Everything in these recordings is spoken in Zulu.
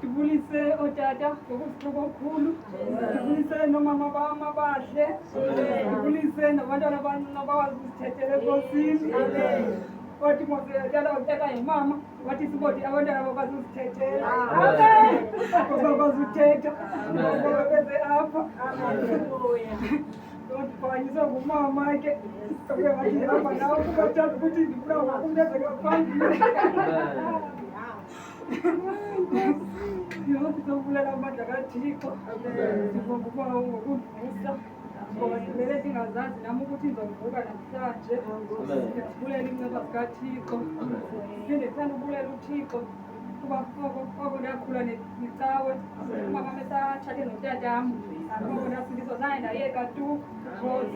Ngibulise otata ngokusiqhoko okukhulu. Ngibulise nomama bami abahle. Ngibulise nabantwana abakwazi ukuzithethela enkosini. Wathi moseyatala utata yimama wathi sibothi abantwana bakwazi ukuzithethela. Bakwazi ukuthetha ngoba beze apha. Ndifanyiswe ngumama ke sokuye wathi hamba nawe kubathanda ukuthi ndifuna umntu ezeka phambili. Sizobulela amandla kaThixo. Sibonga uba ngokuvusa ngoba ndivele ndingazazi nam ukuthi ndizawuvuka namhlanje. Ndiyazibulela iinceba zikaThixo. Ndiphinde ndithanda ubulela uThixo kuba oko ndakhula necawe umama mesatshate notatam oko ndasindiswa zange ndayeka tu because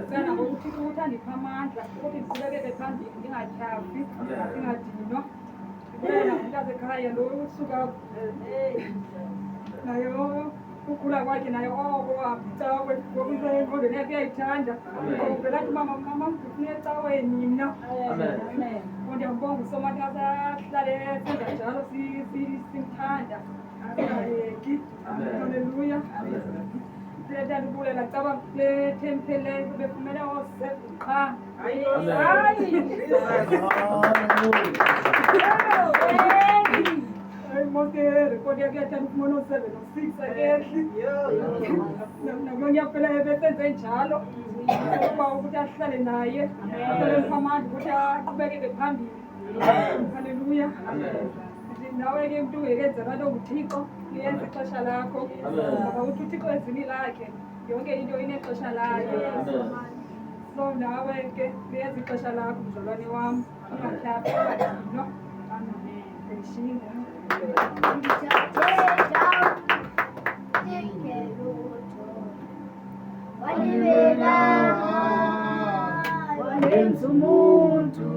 ndicela ngoku uThixo ukuthi andiphe amandla ukuthi ndiqhubekeke phambili ndingatyhafi ndingadinwa. Ndibulela ngumntasekhaya lo usuka nayo ukhula kwakhe nayo oko acawe ngoku engqondweni yakhe uyayithanda uvela athi mama ndifuna ecaweni mna. Ndiyambonga usomati asahlale senza njalo simthanda angayeki. Halleluya. Ndithanda ubulela caba kule thempeleyo befumene oo-7 qha. Hayi mose rekhodi yakhe yathanda ufumana oo-7 no-6 akehli. Nalo nyaphelayo besenze njalo ukuba ukuthi ahlale naye ahlale mpha amandla ukuthi aqhubekeke phambili. Halleluya. Nawe ke mntu ungekenzelwa nto nguThixo liyenza ixesha lakho ngoba uthi uThixo ezini lakhe yonke into inexesha layo. So nawe ke liyenza ixesha lakho mzalwane wam ungatyhafi ungadinwa. Ndishinga Walibela, walenza umuntu.